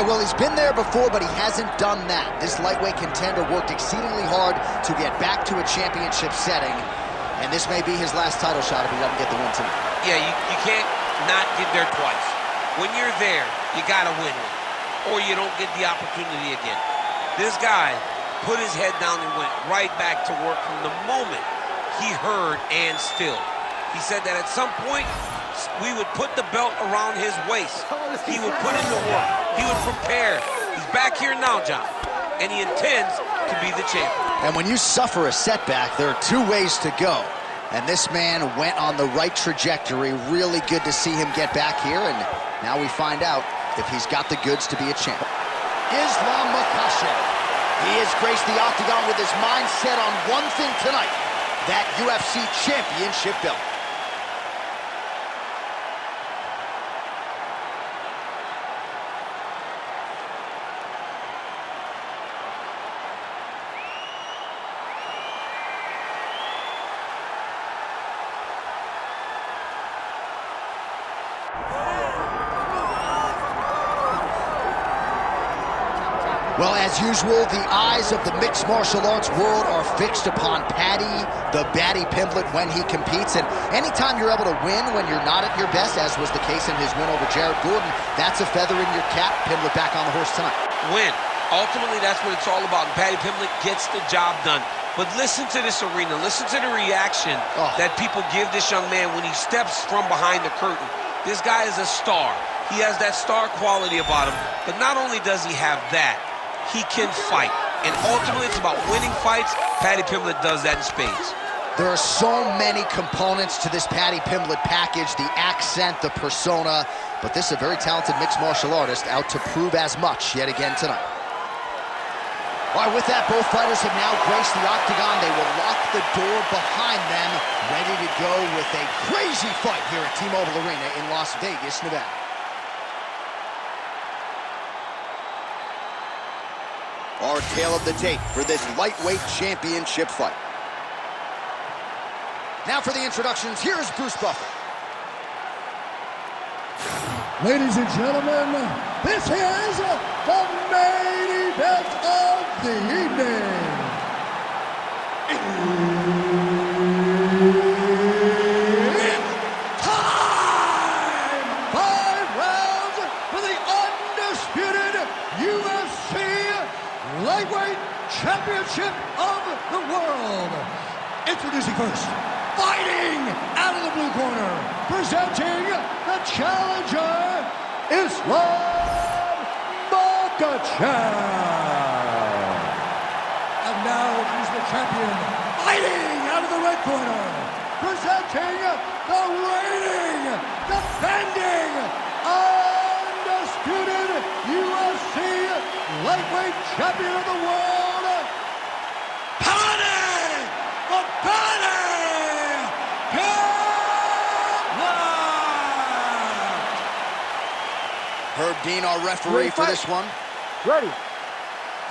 right, well, he's been there before, but he hasn't done that. This lightweight contender worked exceedingly hard to get back to a championship setting, and this may be his last title shot if he doesn't get the win tonight. Yeah, you can't not get there twice. When you're there, you gotta win it, or you don't get the opportunity again. This guy put his head down and went right back to work from the moment he heard and still. He said that at some point, we would put the belt around his waist. He would put in the work. He would prepare. He's back here now, John, and he intends to be the champion. And when you suffer a setback, there are two ways to go. And this man went on the right trajectory. Really good to see him get back here, and now we find out if he's got the goods to be a champ. Islam Makhachev. He has graced the octagon with his mind set on one thing tonight, that UFC championship belt. Well, as usual, the eyes of the mixed martial arts world are fixed upon Paddy, the Paddy Pimblett, when he competes. And anytime you're able to win when you're not at your best, as was the case in his win over Jared Gordon, that's a feather in your cap. Pimblett back on the horse tonight. Win. Ultimately, that's what it's all about. And Paddy Pimblett gets the job done. But listen to this arena. Listen to the reaction that people give this young man when he steps from behind the curtain. This guy is a star. He has that star quality about him. But not only does he have that, he can fight. And ultimately, it's about winning fights. Paddy Pimblett does that in spades. There are so many components to this Paddy Pimblett package, the accent, the persona, but this is a very talented mixed martial artist out to prove as much yet again tonight. All right, with that, both fighters have now graced the octagon. They will lock the door behind them, ready to go with a crazy fight here at T-Mobile Arena in Las Vegas, Nevada. Our tale of the tape for this lightweight championship fight. Now for the introductions, here's Bruce Buffer. Ladies and gentlemen, this is the main event of the evening. It's time! 5 rounds for the undisputed UFC Lightweight Championship of the world. Introducing first, fighting out of the blue corner, presenting the challenger, Islam Makhachev. And now he's the champion, fighting out of the red corner, presenting the reigning, defending, undisputed UFC Lightweight Champion of the world, Paddy Pimblett. Herb Dean, our referee for this one. Ready.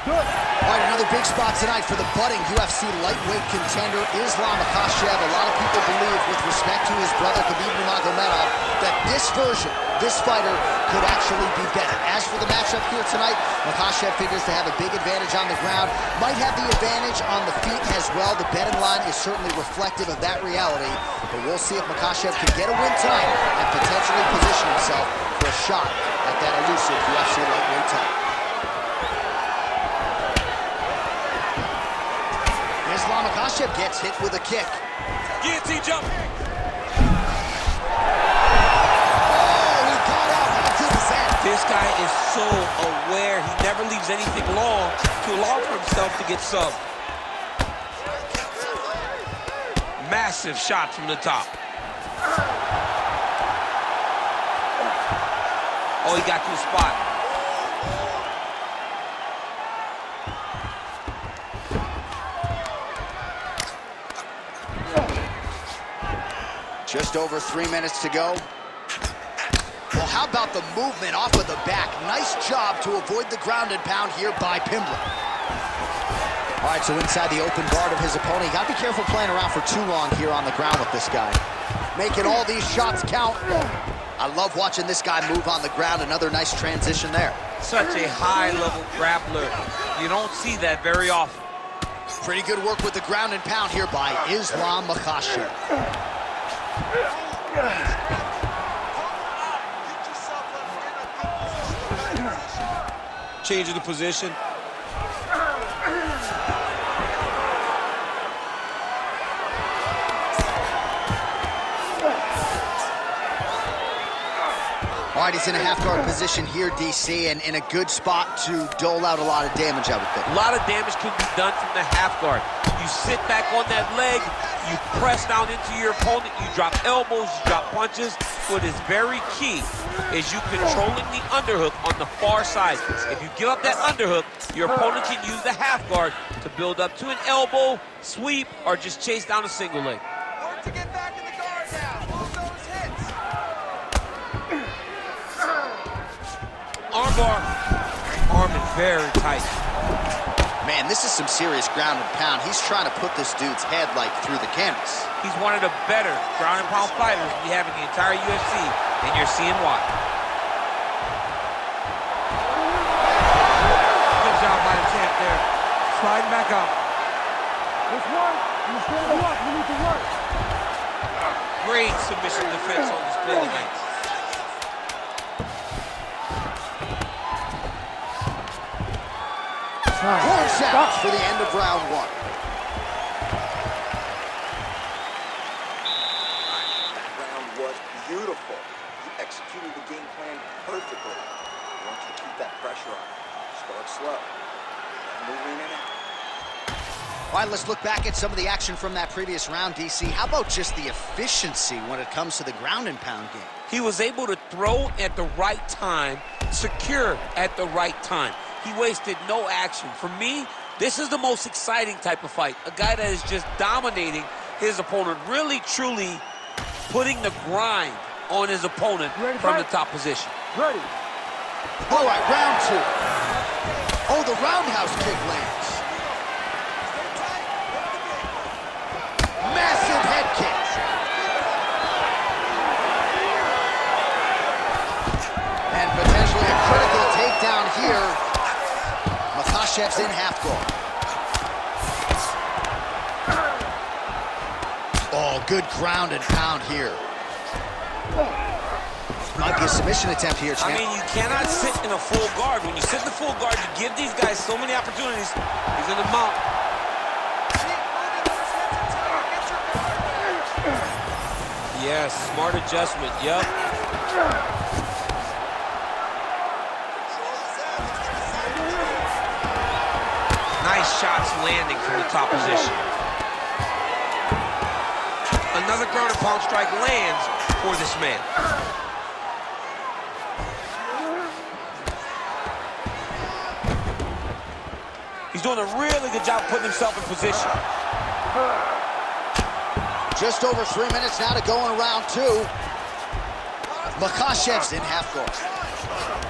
Good. All right, another big spot tonight for the budding UFC lightweight contender, Islam Makhachev. A lot of people believe, with respect to his brother, Khabib Nurmagomedov, that this version, this fighter, could actually be better. As for the matchup here tonight, Makhachev figures to have a big advantage on the ground, might have the advantage on the feet as well. The betting line is certainly reflective of that reality, but we'll see if Makhachev can get a win tonight and potentially position himself for a shot at that elusive UFC lightweight title. Islam Makhachev gets hit with a kick. Guillotine jump. Oh, he got out. How good was that? This guy is so aware. He never leaves anything long to allow for himself to get subbed. Massive shot from the top. Oh, he got to the spot. Just over 3 minutes to go. Well, how about the movement off of the back? Nice job to avoid the ground and pound here by Pimblett. All right, so inside the open guard of his opponent. You got to be careful playing around for too long here on the ground with this guy. Making all these shots count. I love watching this guy move on the ground. Another nice transition there. Such a high-level grappler. You don't see that very often. Pretty good work with the ground and pound here by Islam Makhachev. Changing the position. All right, he's in a half-guard position here, DC, and in a good spot to dole out a lot of damage, I would think. A lot of damage can be done from the half guard. You sit back on that leg, you press down into your opponent, you drop elbows, you drop punches. What is very key is you controlling the underhook on the far side. If you give up that underhook, your opponent can use the half guard to build up to an elbow, sweep, or just chase down a single leg. Work to get back in the guard now. Move those hits. Armbar. Arm is very tight. Man, this is some serious ground and pound. He's trying to put this dude's head, like, through the canvas. He's one of the better ground and pound fighters we have in the entire UFC, and you're seeing why. Good job by the champ there. Sliding back up. Let's work. You stand up. You need to work. Great submission defense on display tonight. Horn sounds for the end of round one. That round was beautiful. You executed the game plan perfectly. I want you to keep that pressure on. Start slow. Moving in and out. All right, let's look back at some of the action from that previous round, DC. How about just the efficiency when it comes to the ground and pound game? He was able to throw at the right time, secure at the right time. He wasted no action. For me, this is the most exciting type of fight. A guy that is just dominating his opponent, really, truly putting the grind on his opponent from the top position. Ready. All right, round two. Oh, the roundhouse kick lands. Massive head kick. And potentially a critical takedown here. Makhachev's in half guard. Oh, good ground and pound here. Might be a submission attempt here, champ. I mean, you cannot sit in a full guard. When you sit in the full guard, you give these guys so many opportunities. He's in the mount. Yes, smart adjustment. Yep. Nice shots landing from the top position. Another ground and pound strike lands for this man. He's doing a really good job putting himself in position. Just over 3 minutes now to go in round two. Makhachev's in half guard.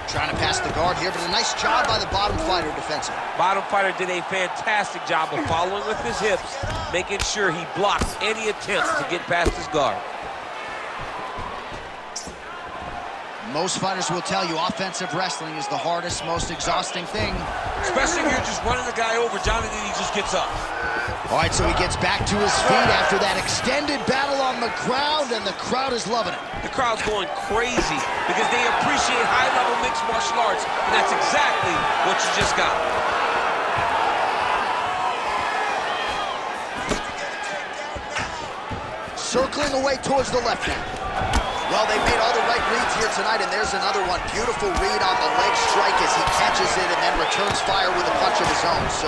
Trying to pass the guard here, but a nice job by the bottom fighter defensively. Bottom fighter did a fantastic job of following with his hips, making sure he blocks any attempts to get past his guard. Most fighters will tell you offensive wrestling is the hardest, most exhausting thing. Especially if you're just running the guy over, Johnny, then he just gets up. All right, so he gets back to his feet after that extended battle on the ground, and the crowd is loving it. The crowd's going crazy because they appreciate high-level mixed martial arts, and that's exactly what you just got. Circling away towards the left hand. Well, they made all the right reads here tonight, and there's another one. Beautiful read on the leg strike as he catches it and then returns fire with a punch of his own. So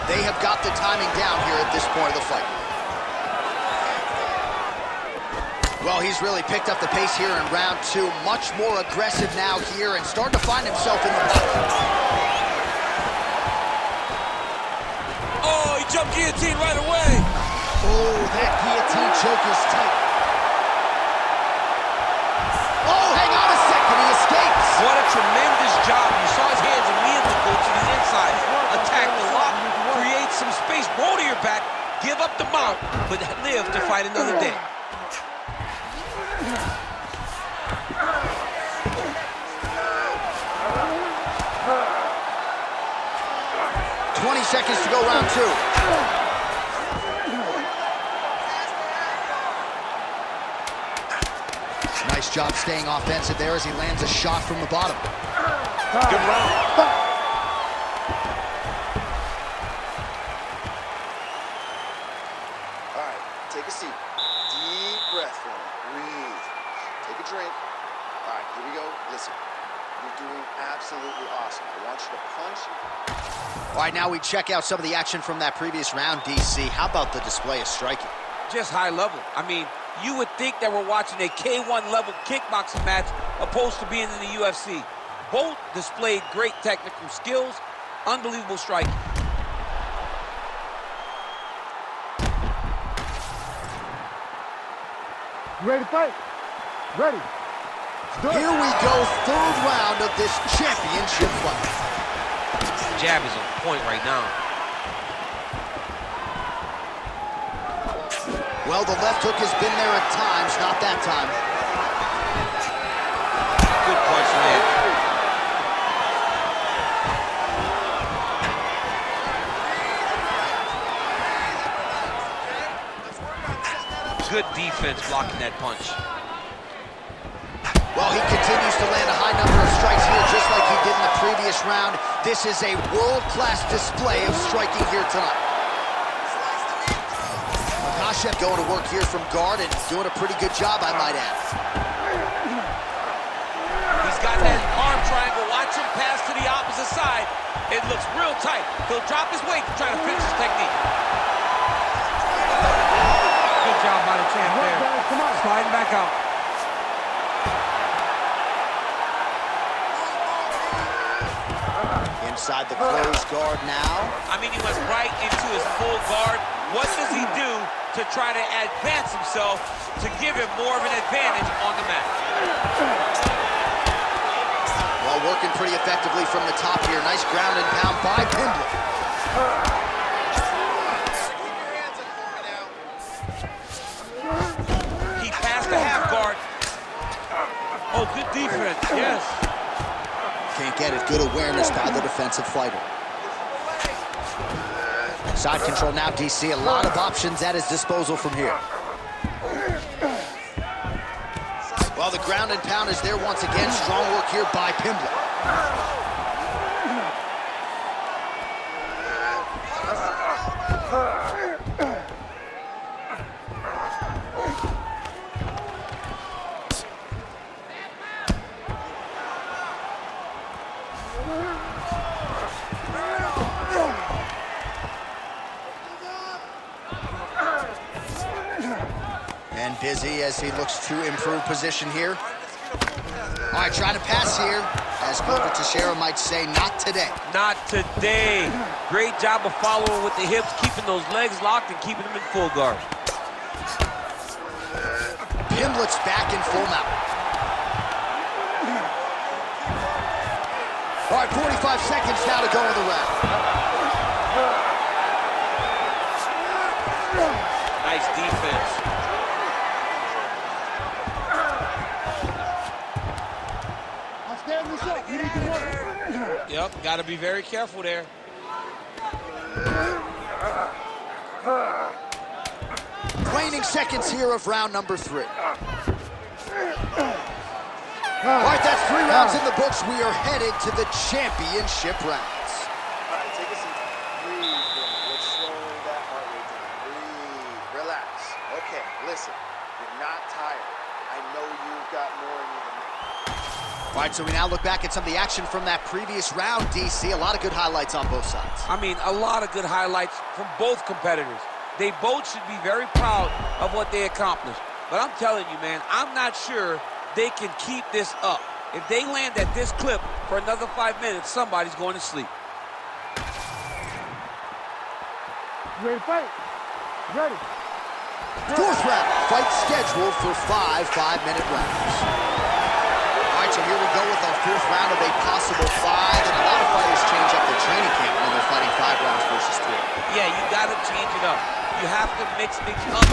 they have got the timing down here at this point of the fight. Well, he's really picked up the pace here in round two. Much more aggressive now here and starting to find himself in the pocket. Oh, he jumped guillotine right away. Oh, that guillotine choke is tight. Oh, hang on a second, he escapes. What a tremendous job. You saw his hands immediately go to the inside. Attack the lock, create some space, roll to your back, give up the mount, but live to fight another day. 20 seconds to go, round 2. Nice job staying offensive there as he lands a shot from the bottom. Good round. All right, take a seat. Deep breath for me. Breathe. Take a drink. All right, here we go. Listen, you're doing absolutely awesome. I want you to punch. All right, now we check out some of the action from that previous round, DC. How about the display of striking? Just high level. I mean, you would think that we're watching a K1 level kickboxing match opposed to being in the UFC. Both displayed great technical skills, unbelievable striking. You ready to fight? Ready. Here we go, third round of this championship fight. Jab is on point right now. Well, the left hook has been there at times, not that time. Good punch there. Good defense blocking that punch. Well, he continues to land a high number of strikes here, just like he did in the previous round. This is a world-class display of striking here tonight. Makhachev going to work here from guard and doing a pretty good job, I might add. He's got that arm triangle. Watch him pass to the opposite side. It looks real tight. He'll drop his weight to try to finish his technique. Good job by the champ there. Come on. Sliding back out. Inside the closed guard now. I mean, he went right into his full guard. What does he do to try to advance himself to give him more of an advantage on the mat? Well, working pretty effectively from the top here. Nice ground and pound by Pimblett. He passed the half guard. Oh, good defense, yes. Can't get it. Good awareness by the defensive fighter. Side control now, DC. A lot of options at his disposal from here. Well, the ground and pound is there once again. Strong work here by Pimblett. And busy as he looks to improve position here. All right, trying to pass here. As Glover Teixeira might say, not today. Not today. Great job of following with the hips, keeping those legs locked and keeping them in full guard. Pimblett's back in full mount. All right, 45 seconds now to go in the round. Nice defense. I'll stand this up. You need to work. Yep, got to be very careful there. Waning seconds here of round number 3. All right, that's 3 rounds in the books. We are headed to the championship rounds. All right, take a seat. Breathe. Let's slow that heart rate down. Breathe. Relax. Okay, listen. You're not tired. I know you've got more in you than me. All right, so we now look back at some of the action from that previous round, DC. A lot of good highlights on both sides. I mean, a lot of good highlights from both competitors. They both should be very proud of what they accomplished. But I'm telling you, man, I'm not sure they can keep this up. If they land at this clip for another 5 minutes, somebody's going to sleep. You ready to fight? Ready. 4th round, fight scheduled for 5 5-minute rounds. All right, so here we go with our 4th round of a possible 5, and a lot of fighters change up their training camp when they're fighting 5 rounds versus 3. Yeah, you got to change it up. You have to mix things up.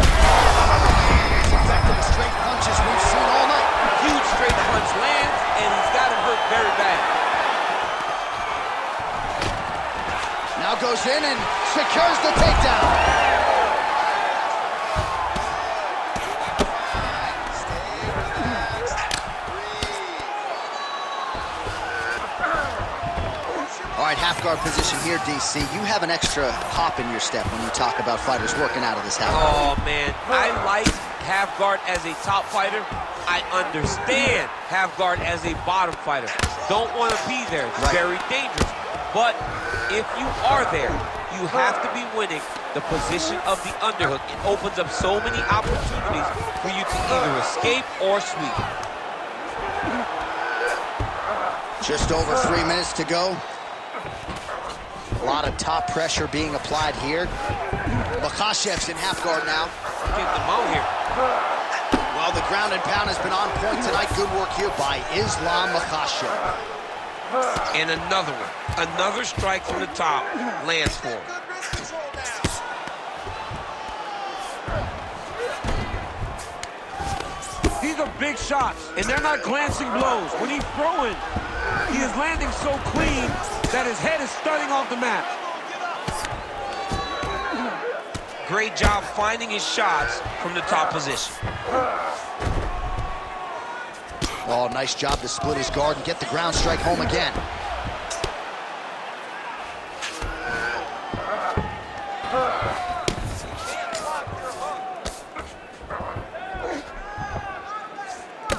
Effective straight punches we've seen all night. Huge straight punch lands, and he's got him hurt very bad. Now goes in and secures the takedown. All right, half guard position here, DC. You have an extra hop in your step when you talk about fighters working out of this half guard. Oh, man, I like half guard as a top fighter. I understand half guard as a bottom fighter. Don't want to be there. It's very dangerous. But if you are there, you have to be winning the position of the underhook. It opens up so many opportunities for you to either escape or sweep. Just over 3 minutes to go. A lot of top pressure being applied here. Makhachev's in half guard now. Getting them out here. Well, the ground and pound has been on point tonight. Good work here by Islam Makhachev. And another one. Another strike from the top lands for him. These are big shots, and they're not glancing blows. When he's throwing, he is landing so clean that his head is starting off the mat. Great job finding his shots from the top position. Oh, nice job to split his guard and get the ground strike home again.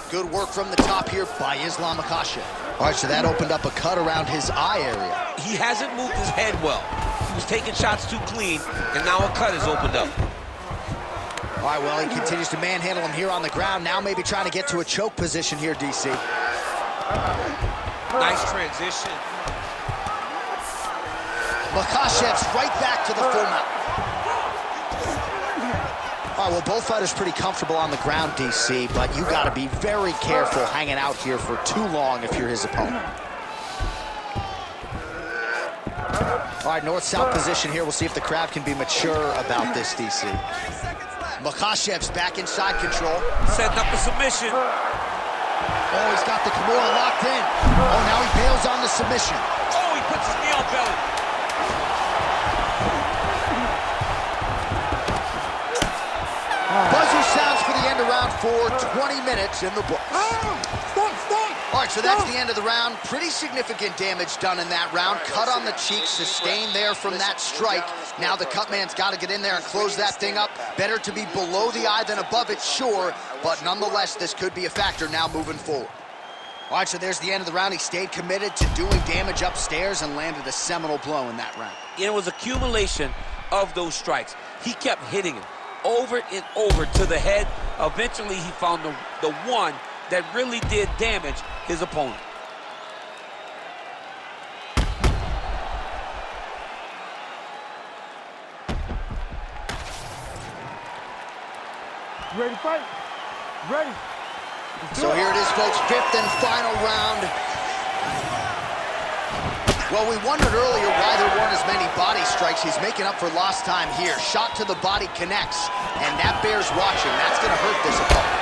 Good work from the top here by Islam Makhachev. All right, so that opened up a cut around his eye area. He hasn't moved his head well. He was taking shots too clean, and now a cut has opened up. All right, well, he continues to manhandle him here on the ground. Now maybe trying to get to a choke position here, DC. Nice transition. Makhachev's right back to the full mount. All right, well, both fighters pretty comfortable on the ground, DC, but you got to be very careful hanging out here for too long if you're his opponent. All right, north-south position here. We'll see if the crowd can be mature about this, DC. Makhachev's back inside control. Setting up a submission. Oh, he's got the Kimura locked in. Oh, now he bails on the submission. Oh, he puts his knee on belly. Buzzer sounds for the end of round 4, 20 minutes in the books. All right, so that's the end of the round. Pretty significant damage done in that round. Cut on the cheek, sustained there from that strike. Now the cut man's got to get in there and close that thing up. Better to be below the eye than above it, sure, but nonetheless, this could be a factor now moving forward. All right, so there's the end of the round. He stayed committed to doing damage upstairs and landed a seminal blow in that round. It was accumulation of those strikes. He kept hitting him over and over to the head. Eventually, he found the one that really did damage his opponent. Ready to fight? Ready. So here it is, folks, 5th and final round. Well, we wondered earlier why there weren't as many body strikes. He's making up for lost time here. Shot to the body connects, and that bears watching. That's going to hurt this opponent.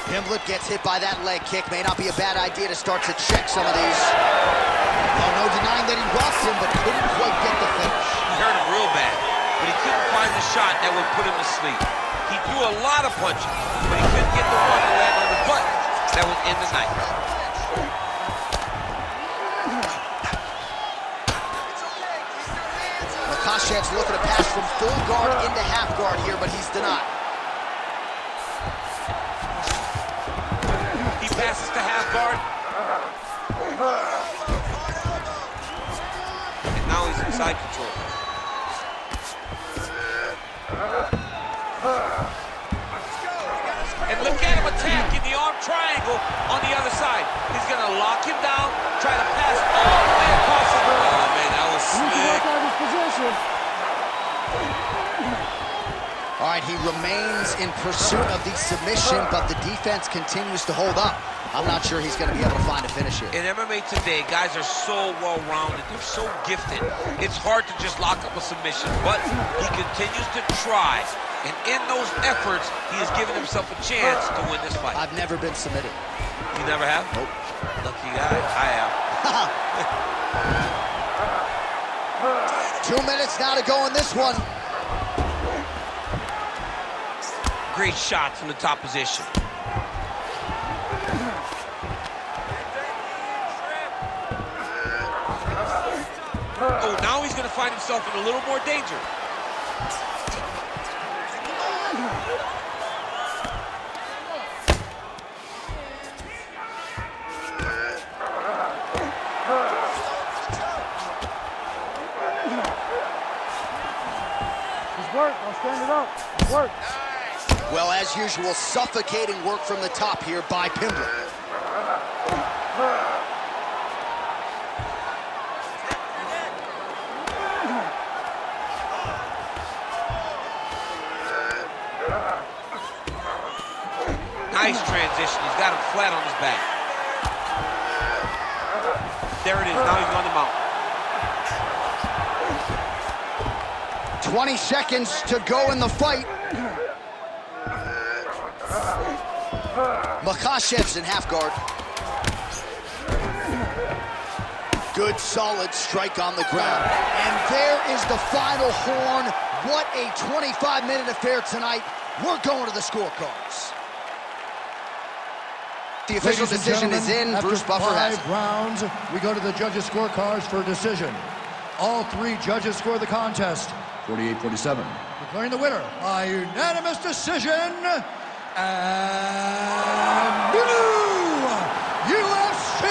Pimblett gets hit by that leg kick. May not be a bad idea to start to check some of these. Well, no denying that he rocked him, but couldn't quite get the finish. He hurt him real bad, but he couldn't find the shot that would put him to sleep. He threw a lot of punches, but he couldn't get the one to land on the button that would end the night. Makhachev's looking to pass from full guard into half guard here, but he's denied. He passes to half guard. And now he's inside control. And look at him attacking the arm triangle on the other side. He's going to lock him down, try to pass all the way across the board. Oh, man, that was slick. All right, he remains in pursuit of the submission, but the defense continues to hold up. I'm not sure he's going to be able to find a finish here. In MMA today, guys are so well-rounded. They're so gifted. It's hard to just lock up a submission, but he continues to try And in those efforts, he has given himself a chance to win this fight. I've never been submitted. You never have? Nope. Lucky guy. I have. 2 minutes now to go in this one. Great shots from the top position. Oh, now he's going to find himself in a little more danger. Work, I'll stand it up. Work. Well, as usual, suffocating work from the top here by Pimblett. Nice transition. He's got him flat on his back. There it is. Now he's on the mount. 20 seconds to go in the fight. Makhachev's in half guard. Good, solid strike on the ground. And there is the final horn. What a 25-minute affair tonight. We're going to the scorecards. The official decision is in. Bruce Buffer has it. After 5 rounds, we go to the judges' scorecards for a decision. All 3 judges score the contest 48-47. Declaring the winner by unanimous decision, and new UFC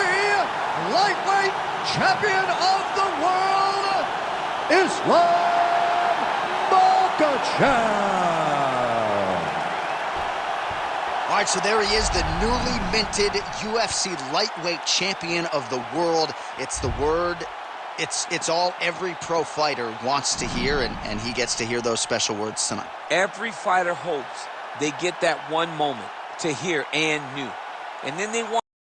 lightweight champion of the world, Islam Makhachev. All right, so there he is, the newly minted UFC lightweight champion of the world. It's the word, it's all every pro fighter wants to hear, and he gets to hear those special words tonight. Every fighter hopes they get that one moment to hear "and new," and then they want